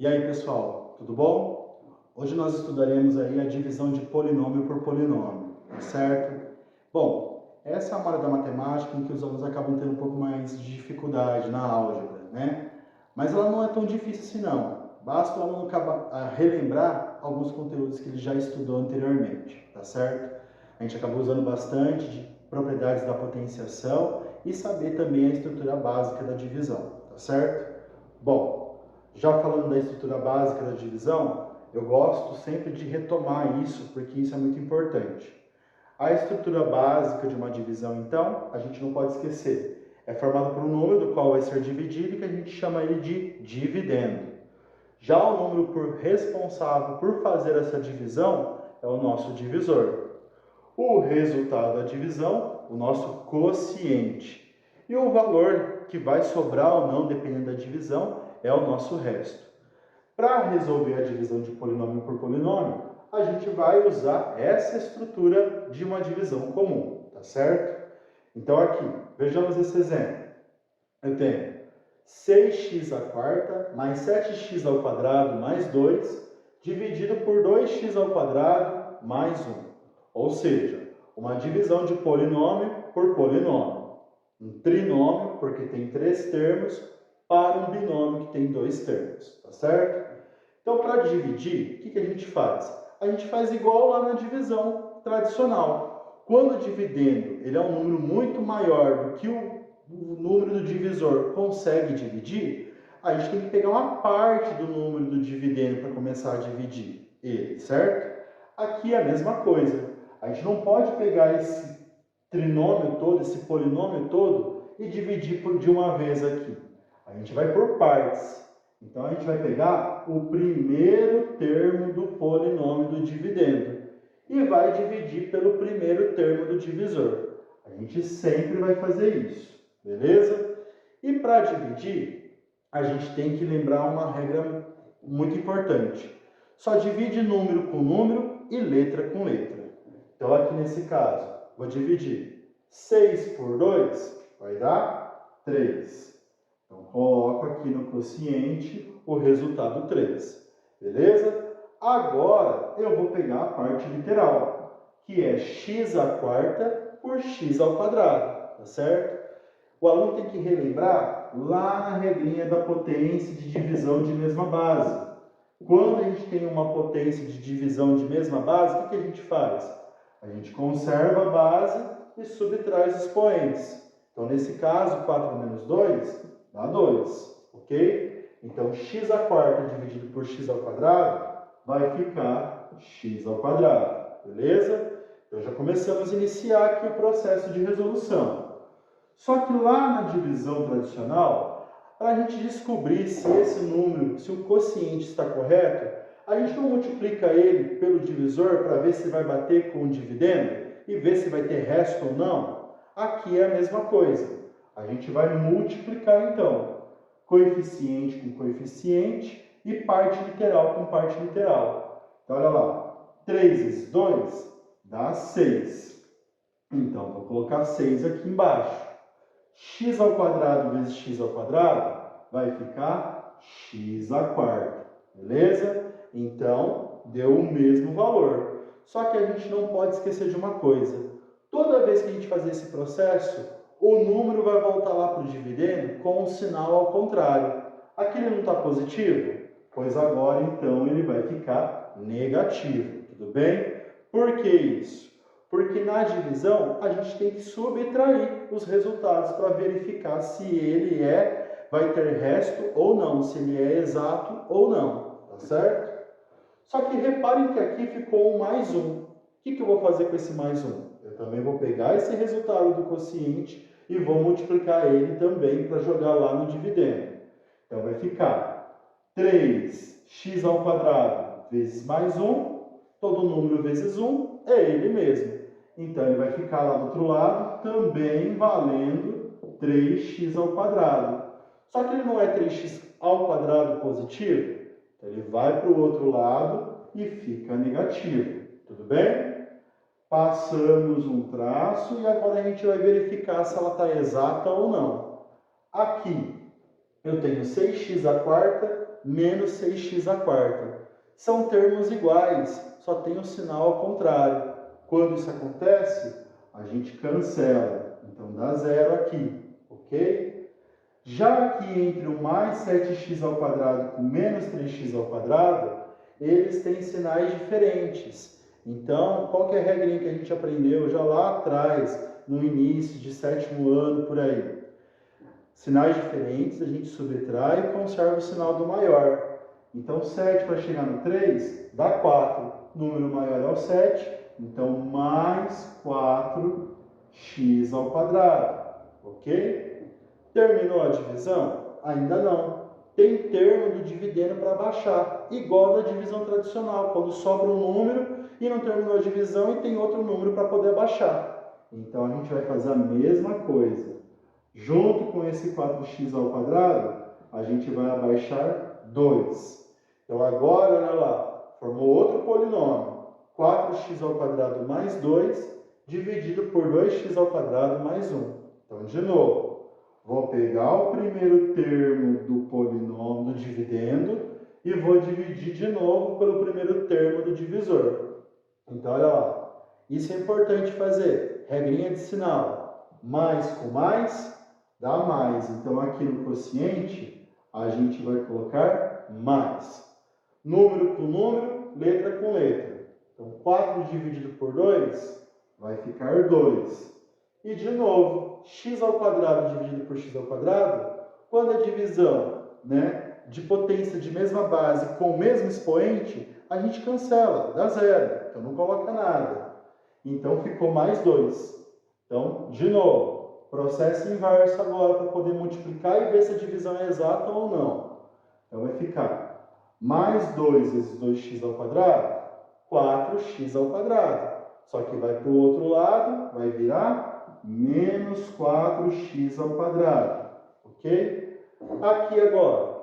E aí, pessoal, tudo bom? Hoje nós estudaremos aí a divisão de polinômio por polinômio, tá certo? Bom, essa é uma área da matemática em que os alunos acabam tendo um pouco mais de dificuldade na álgebra, né? Mas ela não é tão difícil assim não. Basta o aluno relembrar alguns conteúdos que ele já estudou anteriormente, tá certo? A gente acabou usando bastante de propriedades da potenciação e saber também a estrutura básica da divisão, tá certo? Bom, já falando da estrutura básica da divisão, eu gosto sempre de retomar isso, porque isso é muito importante. A estrutura básica de uma divisão, então, a gente não pode esquecer. É formada por um número do qual vai ser dividido, que a gente chama ele de dividendo. Já o número responsável por fazer essa divisão é o nosso divisor. O resultado da divisão, o nosso quociente. E o valor que vai sobrar ou não, dependendo da divisão, é o nosso resto. Para resolver a divisão de polinômio por polinômio, a gente vai usar essa estrutura de uma divisão comum, tá certo? Então aqui, vejamos esse exemplo. Eu tenho 6x à quarta mais 7x ao quadrado mais 2, dividido por 2x ao quadrado mais 1. Ou seja, uma divisão de polinômio por polinômio. Um trinômio, porque tem 3 termos, para um binômio que tem 2 termos, tá certo? Então, para dividir, o que a gente faz? A gente faz igual lá na divisão tradicional. Quando o dividendo ele é um número muito maior do que o número do divisor consegue dividir, a gente tem que pegar uma parte do número do dividendo para começar a dividir ele, certo? Aqui é a mesma coisa. A gente não pode pegar esse trinômio todo, esse polinômio todo e dividir de uma vez aqui. A gente vai por partes. Então, a gente vai pegar o primeiro termo do polinômio do dividendo e vai dividir pelo primeiro termo do divisor. A gente sempre vai fazer isso, beleza? E para dividir, a gente tem que lembrar uma regra muito importante. Só divide número com número e letra com letra. Então, aqui nesse caso, vou dividir 6 por 2, vai dar 3. Então, coloco aqui no quociente o resultado 3, beleza? Agora, eu vou pegar a parte literal, que é x à quarta por x ao quadrado, tá certo? O aluno tem que relembrar lá na regrinha da potência de divisão de mesma base. Quando a gente tem uma potência de divisão de mesma base, o que a gente faz? A gente conserva a base e subtrai os expoentes. Então, nesse caso, 4 menos 2 dá 2, ok? Então, x à quarta dividido por x ao quadrado vai ficar x ao quadrado, beleza? Então, já começamos a iniciar aqui o processo de resolução. Só que lá na divisão tradicional, para a gente descobrir se esse número, se o quociente está correto, a gente não multiplica ele pelo divisor para ver se vai bater com o dividendo e ver se vai ter resto ou não? Aqui é a mesma coisa. A gente vai multiplicar, então, coeficiente com coeficiente e parte literal com parte literal. Então, olha lá, 3 vezes 2 dá 6. Então, vou colocar 6 aqui embaixo. X ao quadrado vezes x ao quadrado vai ficar x à quarta, beleza? Então, deu o mesmo valor. Só que a gente não pode esquecer de uma coisa. Toda vez que a gente fazer esse processo, o número vai voltar lá para o dividendo com um sinal ao contrário. Aqui ele não está positivo? Pois agora, então, ele vai ficar negativo, tudo bem? Por que isso? Porque na divisão, a gente tem que subtrair os resultados para verificar se ele vai ter resto ou não, se ele é exato ou não, tá certo? Só que reparem que aqui ficou um mais 1. O que eu vou fazer com esse mais 1? Eu também vou pegar esse resultado do quociente e vou multiplicar ele também para jogar lá no dividendo. Então, vai ficar 3x ao quadrado vezes mais 1, todo número vezes 1 é ele mesmo. Então, ele vai ficar lá do outro lado também valendo 3x ao quadrado. Só que ele não é 3x ao quadrado positivo, então ele vai para o outro lado e fica negativo, tudo bem? Passamos um traço e agora a gente vai verificar se ela está exata ou não. Aqui, eu tenho 6x à quarta menos 6x à quarta. São termos iguais, só tem o sinal ao contrário. Quando isso acontece, a gente cancela. Então, dá zero aqui, ok? Já aqui entre o mais 7x ao quadrado com menos 3x ao quadrado, eles têm sinais diferentes. Então, qual que é a regrinha que a gente aprendeu já lá atrás, no início de 7º ano, por aí? Sinais diferentes, a gente subtrai e conserva o sinal do maior. Então, 7 para chegar no 3 dá 4. O número maior é o 7, então mais 4x ao quadrado. Ok? Terminou a divisão? Ainda não. Tem termo do dividendo para baixar, igual da divisão tradicional, quando sobra um número e não terminou a divisão e tem outro número para poder abaixar. Então, a gente vai fazer a mesma coisa. Junto com esse 4x ao quadrado, a gente vai abaixar 2. Então, agora, olha lá, formou outro polinômio. 4x ao quadrado mais 2, dividido por 2x ao quadrado mais 1. Então, de novo, vou pegar o primeiro termo do polinômio, do dividendo, e vou dividir de novo pelo primeiro termo do divisor. Então, olha lá, isso é importante fazer. Regrinha de sinal. Mais com mais dá mais. Então, aqui no quociente, a gente vai colocar mais. Número com número, letra com letra. Então, 4 dividido por 2 vai ficar 2. E, de novo, x ao quadrado dividido por x ao quadrado, quando a divisão, de potência de mesma base com o mesmo expoente, a gente cancela, dá zero. Então, não coloca nada. Então, ficou mais 2. Então, de novo, processo inverso agora para poder multiplicar e ver se a divisão é exata ou não. Então, vai ficar mais 2 vezes 2x ao quadrado, 4x ao quadrado. Só que vai para o outro lado, vai virar menos 4x ao quadrado. Ok? Aqui agora,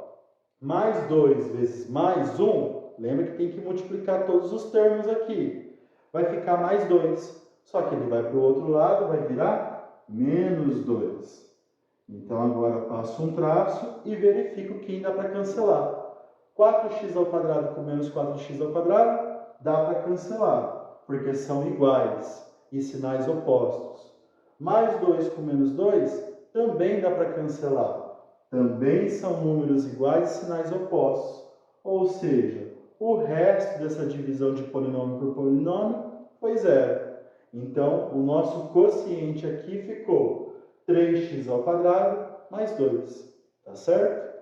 mais 2 vezes mais 1, lembra que tem que multiplicar todos os termos aqui. Vai ficar mais 2. Só que ele vai para o outro lado, vai virar menos 2. Então, agora passo um traço e verifico que ainda dá para cancelar. 4x ao quadrado com menos 4x ao quadrado dá para cancelar, porque são iguais e sinais opostos. Mais 2 com menos 2 também dá para cancelar. Também são números iguais e sinais opostos. Ou seja, o resto dessa divisão de polinômio por polinômio foi zero. Então, o nosso quociente aqui ficou 3x ao quadrado mais 2. Tá certo?